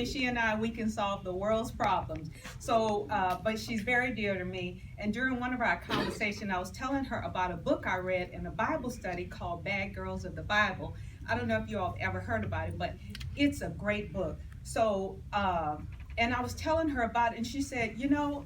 she and I, we can solve the world's problems. So, but she's very dear to me. And during one of our conversations, I was telling her about a book I read in a Bible study called Bad Girls of the Bible. I don't know if you all have ever heard about it, but it's a great book. So, and I was telling her about it, and she said, you know,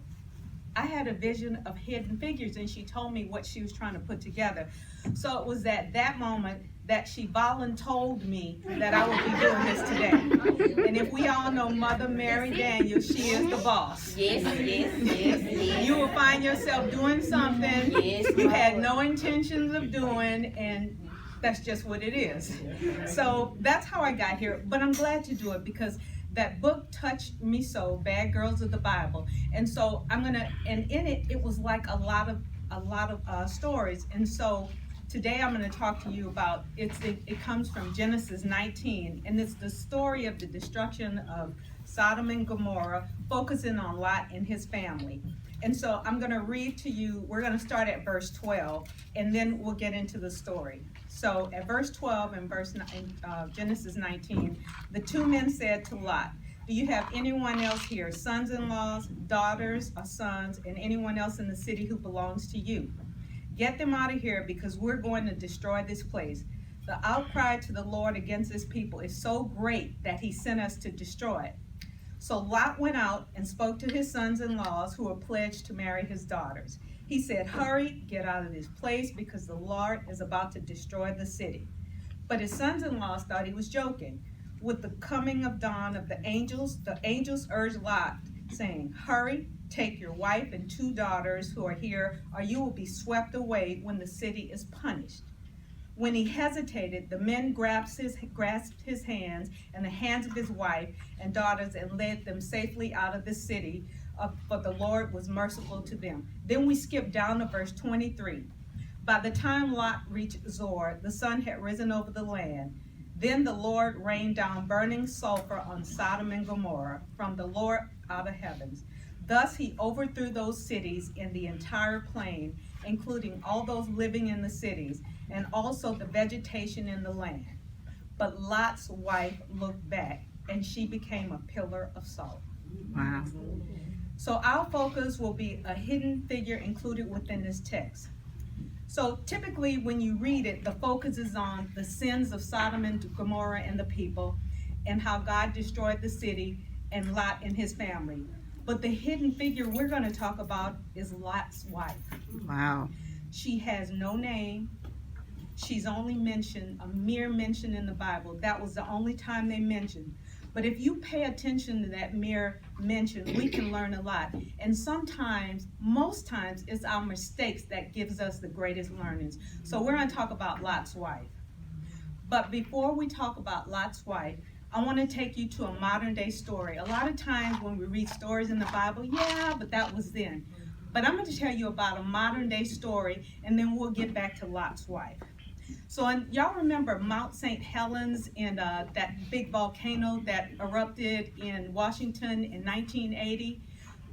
I had a vision of hidden figures, and she told me what she was trying to put together. So it was at that moment that she voluntold me that I would be doing this today. And if we all know Mother Mary Daniels, she is the boss. Yes, yes, yes, yes. You will find yourself doing something Yes, you had no intentions of doing, and that's just what it is. So that's how I got here, but I'm glad to do it because that book touched me so, Bad Girls of the Bible. And so and in it was like a lot of stories. And so today I'm going to talk to you about, it comes from Genesis 19, and it's the story of the destruction of Sodom and Gomorrah, focusing on Lot and his family. And so I'm going to read to you, we're going to start at verse 12, and then we'll get into the story. So at verse 12 and Genesis 19, the two men said to Lot, do you have anyone else here, sons-in-laws, daughters, or sons, and anyone else in the city who belongs to you? Get them out of here because we're going to destroy this place. The outcry to the Lord against this people is so great that he sent us to destroy it. So Lot went out and spoke to his sons-in-laws who were pledged to marry his daughters. He said, hurry, get out of this place because the Lord is about to destroy the city. But his sons-in-laws thought he was joking. With the coming of dawn of the angels urged Lot, saying, hurry, take your wife and 2 daughters who are here, or you will be swept away when the city is punished. When he hesitated, the men grasped his hands and the hands of his wife and daughters and led them safely out of the city, but the Lord was merciful to them. Then we skip down to verse 23. By the time Lot reached Zoar, the sun had risen over the land. Then the Lord rained down burning sulfur on Sodom and Gomorrah from the Lord out of heavens. Thus he overthrew those cities in the entire plain, including all those living in the cities, and also the vegetation in the land. But Lot's wife looked back, and she became a pillar of salt. Wow. So our focus will be a hidden figure included within this text. So typically when you read it, the focus is on the sins of Sodom and Gomorrah and the people, and how God destroyed the city and Lot and his family. But the hidden figure we're going to talk about is Lot's wife. Wow. She has no name. She's only mentioned, a mere mention in the Bible. That was the only time they mentioned. But if you pay attention to that mere mention, we can learn a lot. And sometimes, most times, it's our mistakes that gives us the greatest learnings. So we're going to talk about Lot's wife. But before we talk about Lot's wife, I want to take you to a modern day story. A lot of times when we read stories in the Bible, yeah, but that was then. But I'm going to tell you about a modern day story, and then we'll get back to Lot's wife. So y'all remember Mount St. Helens and that big volcano that erupted in Washington in 1980?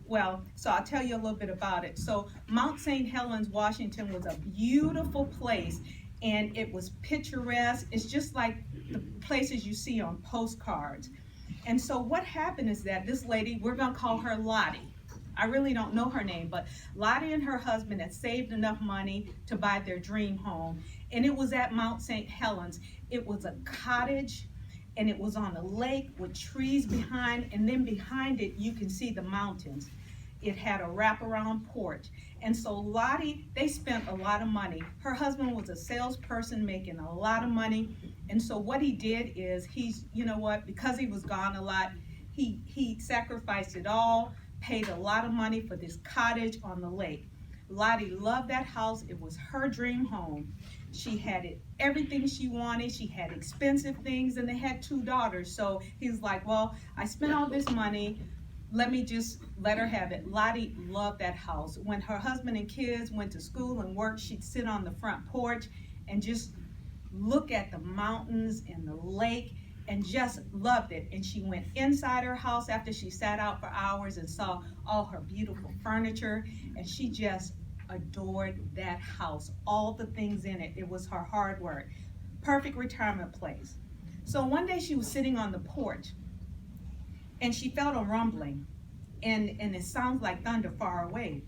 Well, so I'll tell you a little bit about it. So Mount St. Helens, Washington was a beautiful place, and it was picturesque. It's just like the places you see on postcards. And so what happened is that this lady, we're going to call her Lottie. I really don't know her name, but Lottie and her husband had saved enough money to buy their dream home. And it was at Mount St. Helens. It was a cottage, and it was on a lake with trees behind, and then behind it you can see the mountains. It had a wraparound porch. And so Lottie, they spent a lot of money. Her husband was a salesperson making a lot of money. And so what he did is, because he was gone a lot, he sacrificed it all, paid a lot of money for this cottage on the lake. Lottie loved that house. It was her dream home. She had everything she wanted. She had expensive things, and they had 2 daughters. So he's like, well, I spent all this money. Let me just let her have it. Lottie loved that house. When her husband and kids went to school and worked, she'd sit on the front porch and just look at the mountains and the lake and just loved it. And she went inside her house after she sat out for hours and saw all her beautiful furniture, and she just adored that house, all the things in it. It was her hard work. Perfect retirement place. So one day she was sitting on the porch, and she felt a rumbling, and it sounds like thunder far away.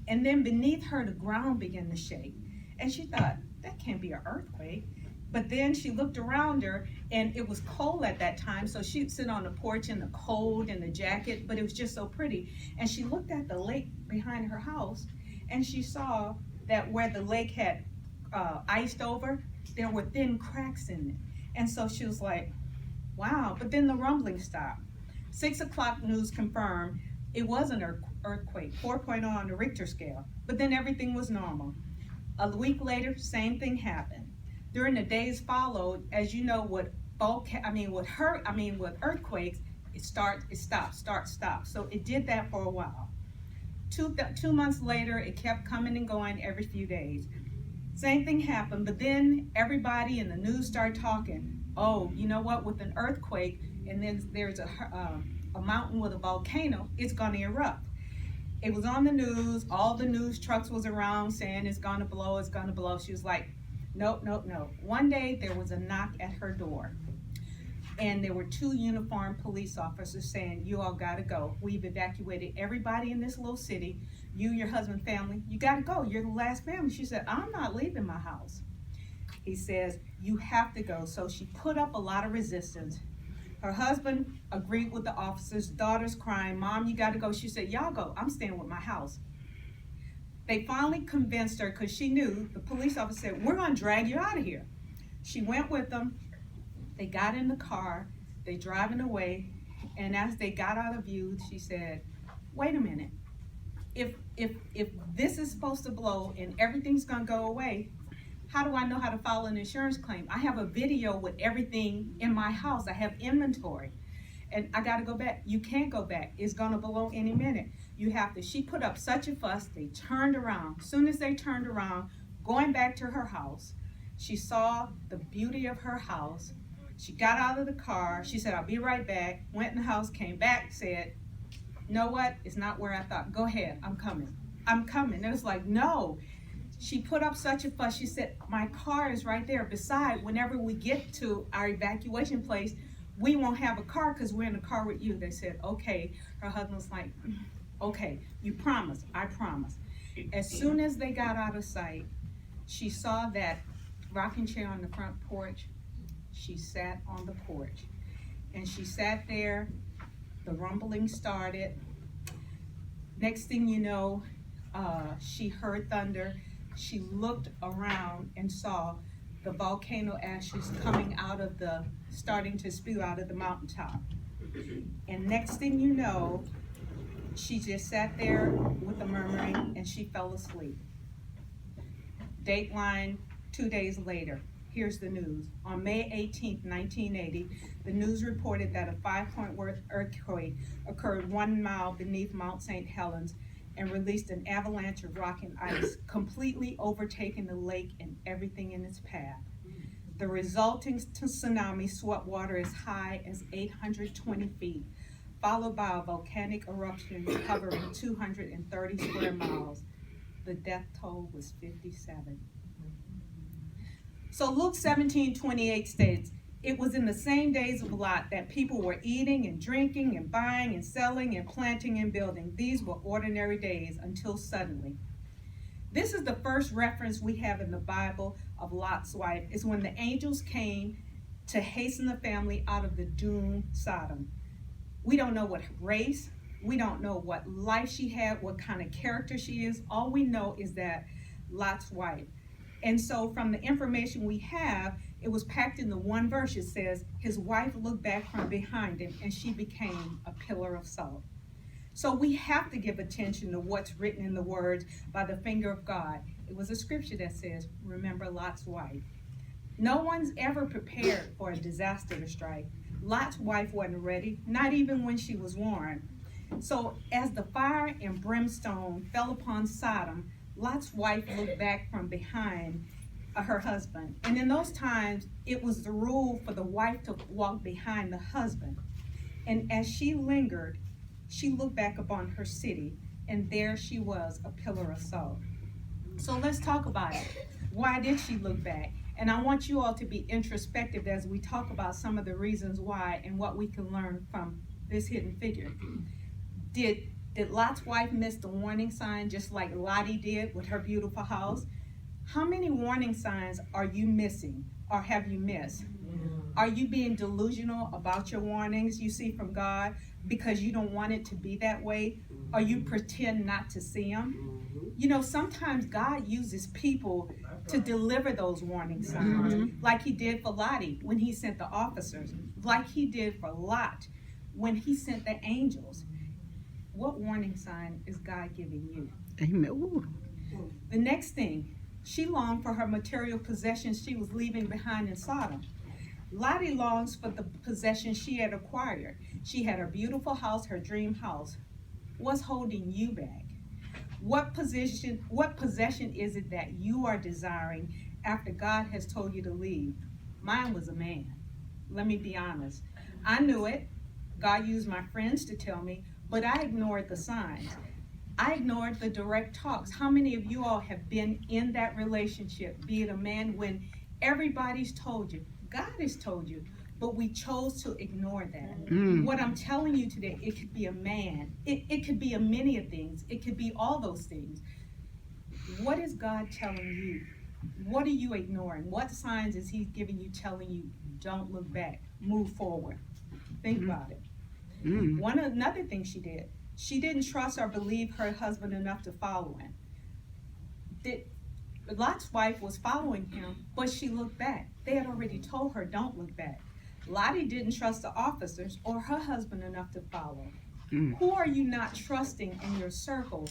And then beneath her, the ground began to shake. And she thought, that can't be an earthquake. But then she looked around her, and it was cold at that time, so she'd sit on the porch in the cold in the jacket, but it was just so pretty. And she looked at the lake behind her house, and she saw that where the lake had iced over, there were thin cracks in it. And so she was like, wow. But then the rumbling stopped. 6 o'clock news confirmed it was an earthquake, 4.0 on the Richter scale. But then everything was normal. A week later, same thing happened. During the days followed, as you know, with earthquakes, it starts, it stops, starts, stops. So it did that for a while. 2 months later, it kept coming and going every few days. Same thing happened, but then everybody in the news started talking. Oh, you know what? With an earthquake, and then there's a mountain with a volcano, it's going to erupt. It was on the news. All the news trucks was around saying it's going to blow, it's going to blow. She was like, nope, nope, nope. One day there was a knock at her door, and there were 2 uniformed police officers saying, you all got to go. We've evacuated everybody in this little city. You, your husband, family, you got to go. You're the last family. She said, I'm not leaving my house. He says, you have to go. So she put up a lot of resistance. Her husband agreed with the officers. Daughter's crying, Mom, you got to go. She said, y'all go. I'm staying with my house. They finally convinced her, because she knew, the police officer said, we're going to drag you out of here. She went with them. They got in the car. They driving away. And as they got out of view, she said, wait a minute. If this is supposed to blow and everything's going to go away, how do I know how to file an insurance claim? I have a video with everything in my house. I have inventory. And I got to go back. You can't go back. It's going to blow any minute. You have to. She put up such a fuss. They turned around. As soon as they turned around, going back to her house, she saw the beauty of her house. She got out of the car. She said, I'll be right back. Went in the house, came back, said, you know what? It's not where I thought. Go ahead. I'm coming. I'm coming. It was like, no. She put up such a fuss. She said, my car is right there. Besides, whenever we get to our evacuation place, we won't have a car because we're in the car with you. They said, okay. Her husband was like, okay, you promise. I promise. As soon as they got out of sight, she saw that rocking chair on the front porch. She sat on the porch. And she sat there. The rumbling started. Next thing you know, she heard thunder. She looked around and saw the volcano ashes coming out of starting to spew out of the mountaintop. And next thing you know, she just sat there with the murmuring and she fell asleep. Dateline 2 days later. Here's the news. On May 18, 1980, the news reported that a 5-point earthquake occurred 1 mile beneath Mount St. Helens and released an avalanche of rock and ice, completely overtaking the lake and everything in its path. The resulting tsunami swept water as high as 820 feet, followed by a volcanic eruption covering 230 square miles. The death toll was 57. So Luke 17:28 states, it was in the same days of Lot that people were eating and drinking and buying and selling and planting and building. These were ordinary days until suddenly. This is the first reference we have in the Bible of Lot's wife, is when the angels came to hasten the family out of the doomed Sodom. We don't know what race, we don't know what life she had, what kind of character she is. All we know is that Lot's wife. And so from the information we have, it was packed in the one verse. It says, his wife looked back from behind him and she became a pillar of salt. So we have to give attention to what's written in the words by the finger of God. It was a scripture that says, remember Lot's wife. No one's ever prepared for a disaster to strike. Lot's wife wasn't ready, not even when she was warned. So as the fire and brimstone fell upon Sodom, Lot's wife looked back from behind her husband. And in those times, it was the rule for the wife to walk behind the husband. And as she lingered, she looked back upon her city, and there she was, a pillar of salt. So let's talk about it. Why did she look back? And I want you all to be introspective as we talk about some of the reasons why and what we can learn from this hidden figure. Did Lot's wife miss the warning sign just like Lottie did with her beautiful house? How many warning signs are you missing or have you missed? Are you being delusional about your warnings you see from God because you don't want it to be that way? Or you pretend not to see them? You know, sometimes God uses people to deliver those warning signs, like he did for Lottie when he sent the officers, like he did for Lot when he sent the angels. What warning sign is God giving you? Amen. Ooh. The next thing, she longed for her material possessions she was leaving behind in Sodom. Lottie longs for the possessions she had acquired. She had her beautiful house, her dream house. What's holding you back? What possession is it that you are desiring after God has told you to leave? Mine was a man. Let me be honest. I knew it. God used my friends to tell me, but I ignored the signs. I ignored the direct talks. How many of you all have been in that relationship, be it a man, when everybody's told you, God has told you, but we chose to ignore that. What I'm telling you today, it could be a man. It could be a many of things. It could be all those things. What is God telling you? What are you ignoring? What signs is he giving you, telling you, don't look back, move forward? Think about it. Another thing she did, she didn't trust or believe her husband enough to follow him. Lot's wife was following him, but she looked back. They had already told her, don't look back. Lottie didn't trust the officers or her husband enough to follow. Who are you not trusting in your circle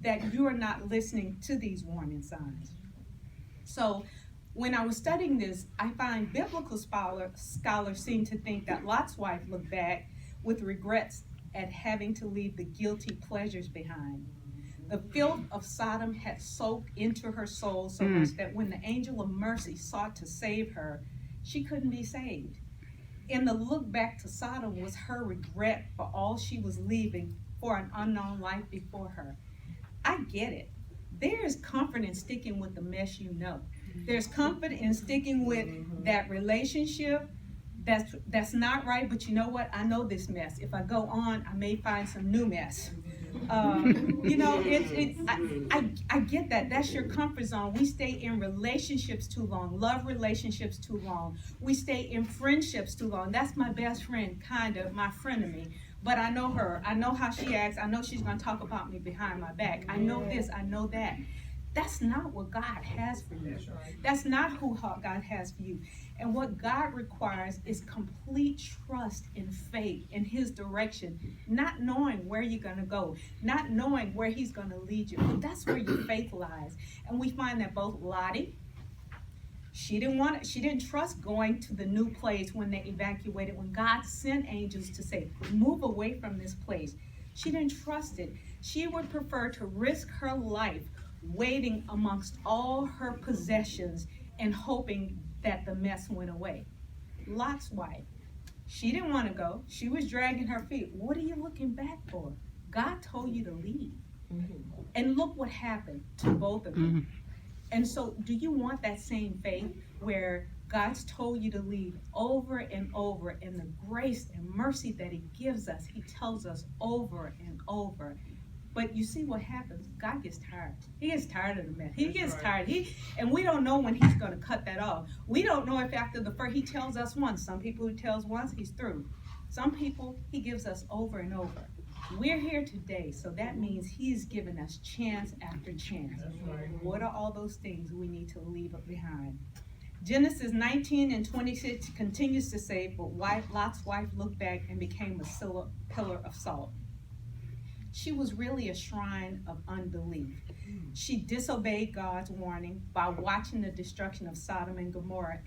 that you are not listening to these warning signs? So when I was studying this, I find biblical scholars seem to think that Lot's wife looked back with regrets at having to leave the guilty pleasures behind. The filth of Sodom had soaked into her soul so much that when the angel of mercy sought to save her, she couldn't be saved. And the look back to Sodom was her regret for all she was leaving for an unknown life before her. I get it. There is comfort in sticking with the mess you know. There's comfort in sticking with that relationship that's not right, but you know what? I know this mess. If I go on, I may find some new mess. You know, I get that. That's your comfort zone. We stay in relationships too long, love relationships too long. We stay in friendships too long. That's my best friend, kind of, my frenemy. But I know her. I know how she acts. I know she's going to talk about me behind my back. I know this. I know that. That's not what God has for you. That's not who God has for you. And what God requires is complete trust and faith in his direction, not knowing where you're going to go, not knowing where he's going to lead you. But that's where your faith lies. And we find that both Lottie, she didn't trust going to the new place when they evacuated, when God sent angels to say, move away from this place. She didn't trust it. She would prefer to risk her life waiting amongst all her possessions and hoping that the mess went away. Lot's wife, she didn't want to go. She was dragging her feet. What are you looking back for? God told you to leave. And look what happened to both of you. And so do you want that same faith where God's told you to leave over and over, and the grace and mercy that he gives us, he tells us over and over. But you see what happens? God gets tired. He gets tired of the mess. He gets tired. And we don't know when he's going to cut that off. We don't know if after the first, he tells us once. Some people he tells once, he's through. Some people he gives us over and over. We're here today, so that means he's given us chance after chance. What are all those things we need to leave behind? Genesis 19:26 continues to say, but Lot's wife looked back and became a pillar of salt. She was really a shrine of unbelief. She disobeyed God's warning by watching the destruction of Sodom and Gomorrah.